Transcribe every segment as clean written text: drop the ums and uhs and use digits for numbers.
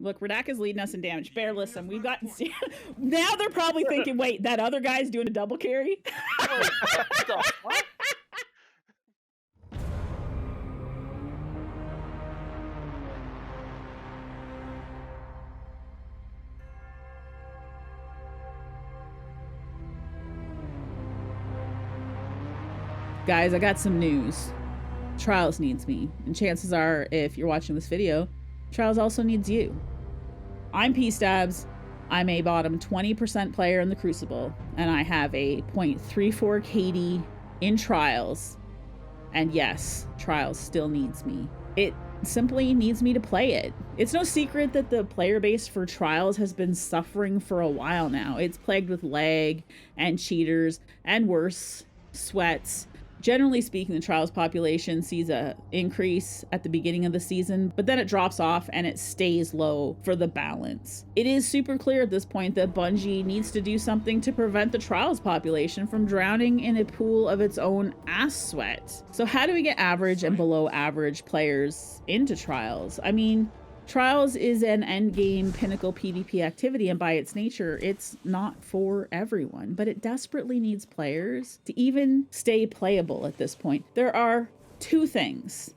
Look, Radak is leading us in damage. Bear, listen, we've got... Now they're probably thinking, wait, that other guy's doing a double carry? Guys, I got some news. Trials needs me, and chances are, if you're watching this video, Trials also needs you. I'm pStabs. I'm a bottom 20% player in the Crucible, and I have a 0.34 KD in Trials. And yes, Trials still needs me. It simply needs me to play it. It's no secret that the player base for Trials has been suffering for a while now. It's plagued with lag and cheaters and worse, sweats. Generally speaking, the Trials population sees a increase at the beginning of the season, but then it drops off and it stays low for the balance. It is super clear at this point that Bungie needs to do something to prevent the Trials population from drowning in a pool of its own ass sweat. So how do we get average and below average players into Trials? I mean, Trials is an endgame pinnacle PvP activity, and by its nature, it's not for everyone, but it desperately needs players to even stay playable at this point. There are two things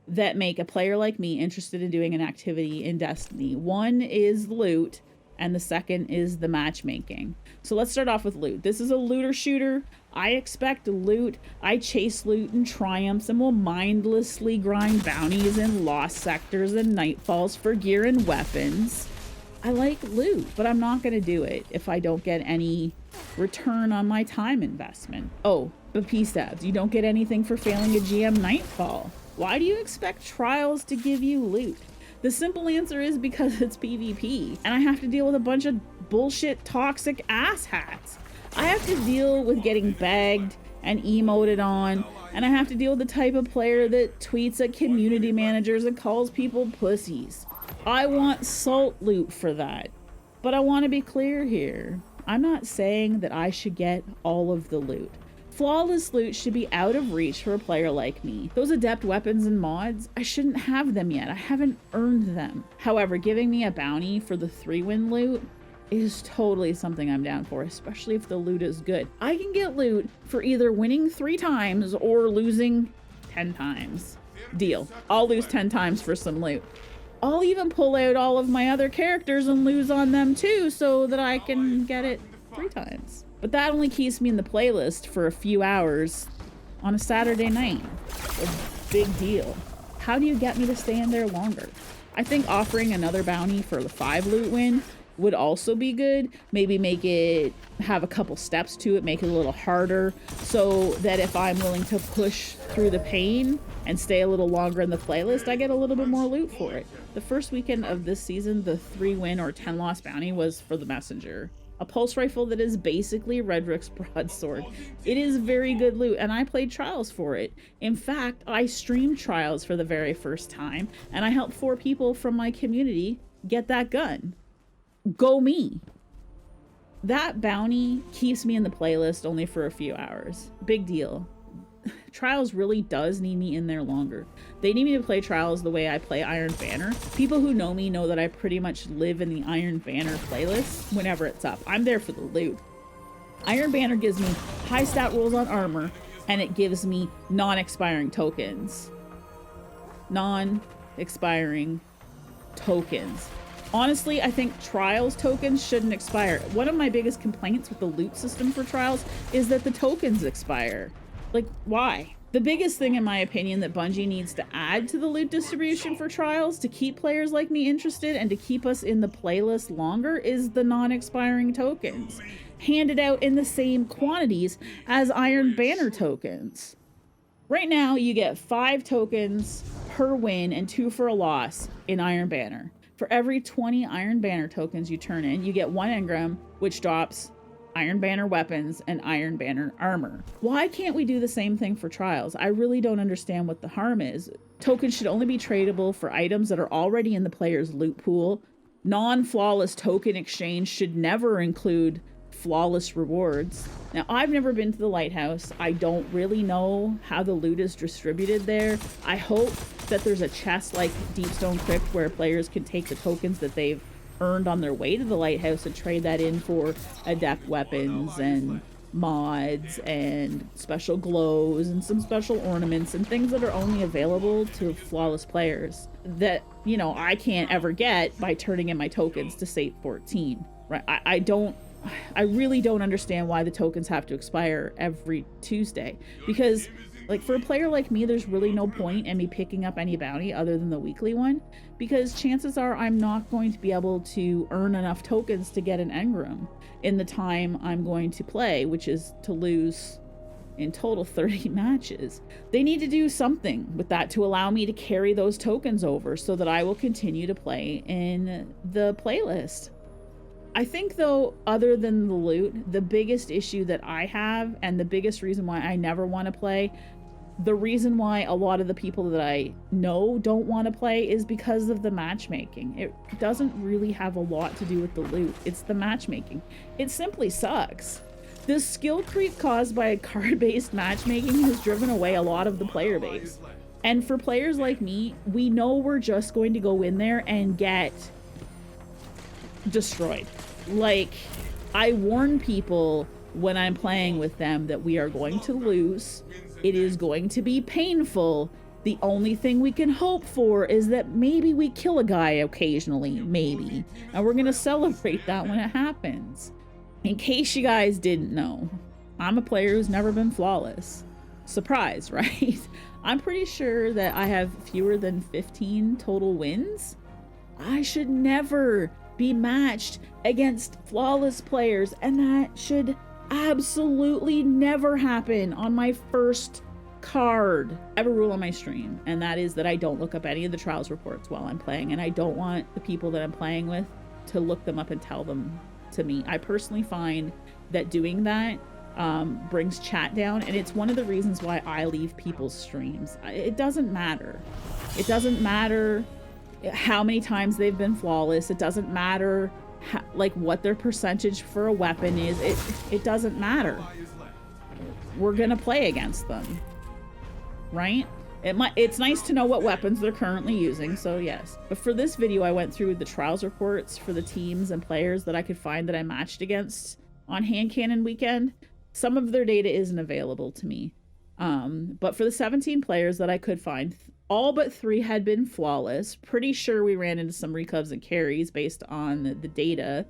that make a player like me interested in doing an activity in Destiny. One is loot, and the second is the matchmaking. So let's start off with loot. This is a looter shooter. I expect loot. I chase loot and triumphs and will mindlessly grind bounties in lost sectors and nightfalls for gear and weapons. I like loot, but I'm not going to do it if I don't get any return on my time investment. Oh, but pStabs, you don't get anything for failing a GM nightfall. Why do you expect Trials to give you loot? The simple answer is because it's PvP, and I have to deal with a bunch of bullshit toxic asshats. I have to deal with getting bagged and emoted on, and I have to deal with the type of player that tweets at community managers and calls people pussies. I want salt loot for that. But I want to be clear here. I'm not saying that I should get all of the loot. Flawless loot should be out of reach for a player like me. Those adept weapons and mods, I shouldn't have them yet. I haven't earned them. However, giving me a bounty for the 3-win loot is totally something I'm down for, especially if the loot is good. I can get loot for either winning 3 times or losing 10 times. Deal. I'll lose 10 times for some loot. I'll even pull out all of my other characters and lose on them too so that I can get it 3 times. But that only keeps me in the playlist for a few hours on a Saturday night. A big deal. How do you get me to stay in there longer? I think offering another bounty for the 5 loot win would also be good. Maybe make it have a couple steps to it, make it a little harder, so that if I'm willing to push through the pain and stay a little longer in the playlist, I get a little bit more loot for it. The first weekend of this season, the 3-win or 10 loss bounty was for the Messenger. A pulse rifle that is basically Redrick's broadsword. It is very good loot, and I played Trials for it. In fact, I streamed Trials for the very first time, and I helped 4 people from my community get that gun. Go me. That bounty keeps me in the playlist only for a few hours. Big deal. Trials really does need me in there longer. They need me to play Trials the way I play Iron Banner. People who know me know that I pretty much live in the Iron Banner playlist whenever it's up. I'm there for the loot. Iron Banner gives me high stat rolls on armor, and it gives me non-expiring tokens. Non-expiring tokens. Honestly, I think Trials tokens shouldn't expire. One of my biggest complaints with the loot system for Trials is that the tokens expire. Like, why? The biggest thing, in my opinion, that Bungie needs to add to the loot distribution for Trials to keep players like me interested and to keep us in the playlist longer is the non-expiring tokens, handed out in the same quantities as Iron Banner tokens. Right now, you get 5 tokens per win and 2 for a loss in Iron Banner. For every 20 Iron Banner tokens you turn in, you get 1 engram, which drops Iron Banner weapons and Iron Banner armor. Why can't we do the same thing for Trials? I really don't understand what the harm is. Tokens should only be tradable for items that are already in the player's loot pool. Non-flawless token exchange should never include flawless rewards. Now, I've never been to the lighthouse. I don't really know how the loot is distributed there. I hope that there's a chest like Deepstone Crypt where players can take the tokens that they've earned on their way to the lighthouse and trade that in for adept weapons and mods and special glows and some special ornaments and things that are only available to flawless players that, you know, I can't ever get by turning in my tokens to Sate 14, right? I really don't understand why the tokens have to expire every Tuesday, because like for a player like me, there's really no point in me picking up any bounty other than the weekly one, because chances are I'm not going to be able to earn enough tokens to get an engram in the time I'm going to play, which is to lose in total 30 matches. They need to do something with that to allow me to carry those tokens over so that I will continue to play in the playlist. I think though, other than the loot, the biggest issue that I have and the biggest reason why I never want to play, the reason why a lot of the people that I know don't want to play is because of the matchmaking. It doesn't really have a lot to do with the loot. It's the matchmaking. It simply sucks. The skill creep caused by card-based matchmaking has driven away a lot of the player base. And for players like me, we know we're just going to go in there and get destroyed. Like, I warn people when I'm playing with them that we are going to lose. It is going to be painful. The only thing we can hope for is that maybe we kill a guy occasionally, maybe. And we're gonna celebrate that when it happens. In case you guys didn't know, I'm a player who's never been flawless. Surprise, right? I'm pretty sure that I have fewer than 15 total wins. I should never be matched against flawless players, and that should absolutely never happen on my first card. I have a rule on my stream, and that is that I don't look up any of the trials reports while I'm playing, and I don't want the people that I'm playing with to look them up and tell them to me. I personally find that doing that brings chat down, and it's one of the reasons why I leave people's streams. It doesn't matter. It doesn't matter how many times they've been flawless. It doesn't matter like what their percentage for a weapon is. It doesn't matter. We're gonna play against them, right? It's nice to know what weapons they're currently using, so yes. But for this video, I went through the trials reports for the teams and players that I could find that I matched against on Hand Cannon Weekend. Some of their data isn't available to me. But for the 17 players that I could find, all but 3 had been flawless. Pretty sure we ran into some recubs and carries based on the data.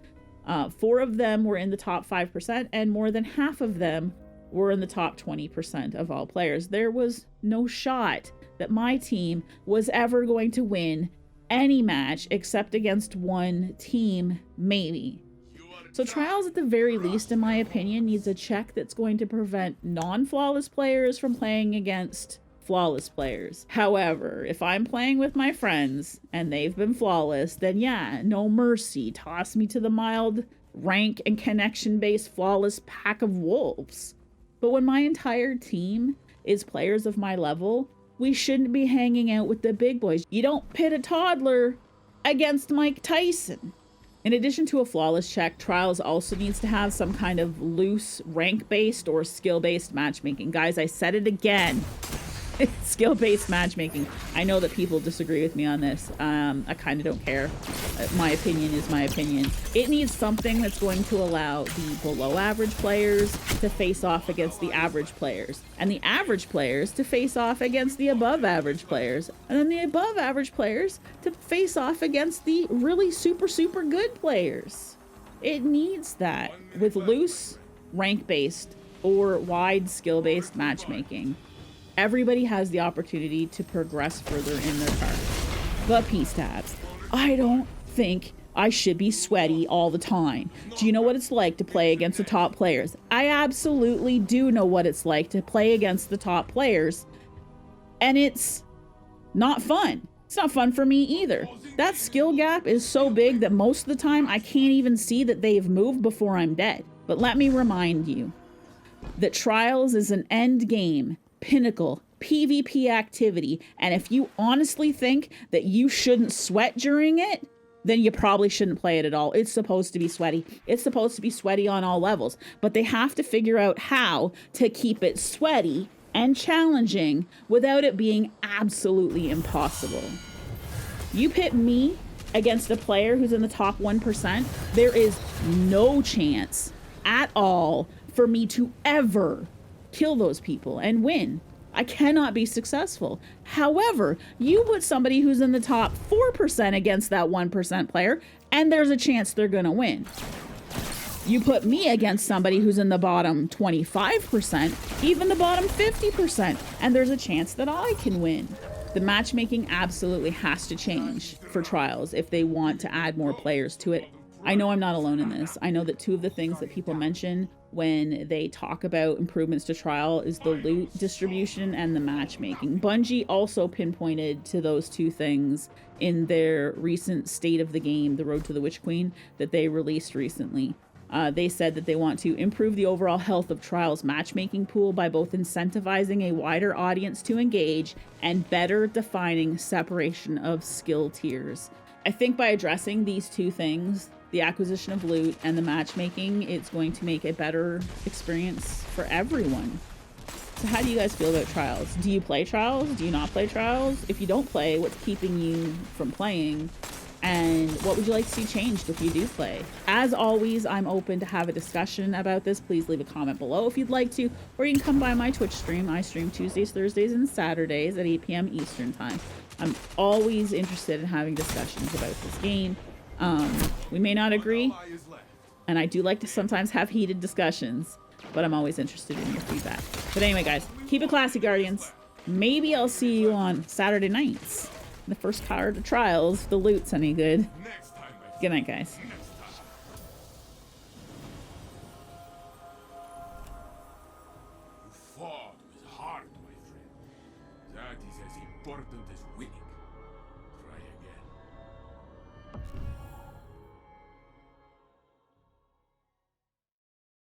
4 of them were in the top 5%, and more than half of them were in the top 20% of all players. There was no shot that my team was ever going to win any match except against one team, maybe. So Trials, at the very least, in my opinion, needs a check that's going to prevent non-flawless players from playing against flawless players. However, if I'm playing with my friends and they've been flawless, then yeah, no mercy. Toss me to the mild rank and connection-based flawless pack of wolves. But when my entire team is players of my level, we shouldn't be hanging out with the big boys. You don't pit a toddler against Mike Tyson. In addition to a flawless check, Trials also needs to have some kind of loose rank-based or skill-based matchmaking. Guys, I said it again. Skill-based matchmaking. I know that people disagree with me on this. I kind of don't care. My opinion is my opinion. It needs something that's going to allow the below-average players to face off against the average players, and the average players to face off against the above-average players, and then the above-average players to face off against the really super, super good players. It needs that with loose, rank-based, or wide skill-based matchmaking. Everybody has the opportunity to progress further in their card. But pStabs, I don't think I should be sweaty all the time. Do you know what it's like to play against the top players? I absolutely do know what it's like to play against the top players. And it's not fun. It's not fun for me either. That skill gap is so big that most of the time I can't even see that they've moved before I'm dead. But let me remind you that Trials is an end game, pinnacle PvP activity, and if you honestly think that you shouldn't sweat during it, then you probably shouldn't play it at all. It's supposed to be sweaty. It's supposed to be sweaty on all levels, but they have to figure out how to keep it sweaty and challenging without it being absolutely impossible. You pit me against a player who's in the top 1%, there is no chance at all for me to ever kill those people and win. I cannot be successful. However, you put somebody who's in the top 4% against that 1% player, and there's a chance they're gonna win. You put me against somebody who's in the bottom 25%, even the bottom 50%, and there's a chance that I can win. The matchmaking absolutely has to change for Trials if they want to add more players to it. I know I'm not alone in this. I know that two of the things that people mention when they talk about improvements to Trial is the loot distribution and the matchmaking. Bungie also pinpointed to those two things in their recent State of the Game, The Road to the Witch Queen, that they released recently. They said that they want to improve the overall health of Trials matchmaking pool by both incentivizing a wider audience to engage and better defining separation of skill tiers. I think by addressing these two things, the acquisition of loot and the matchmaking, it's going to make a better experience for everyone. So how do you guys feel about Trials? Do you play Trials? Do you not play Trials? If you don't play, what's keeping you from playing? And what would you like to see changed if you do play? As always, I'm open to have a discussion about this. Please leave a comment below if you'd like to, or you can come by my Twitch stream. I stream Tuesdays, Thursdays, and Saturdays at 8 p.m. Eastern time. I'm always interested in having discussions about this game. We may not agree, and I do like to sometimes have heated discussions, but I'm always interested in your feedback. But anyway, guys, keep it classy, Guardians. Maybe I'll see you on Saturday nights. The first card of Trials, if the loot's any good. Good night, guys.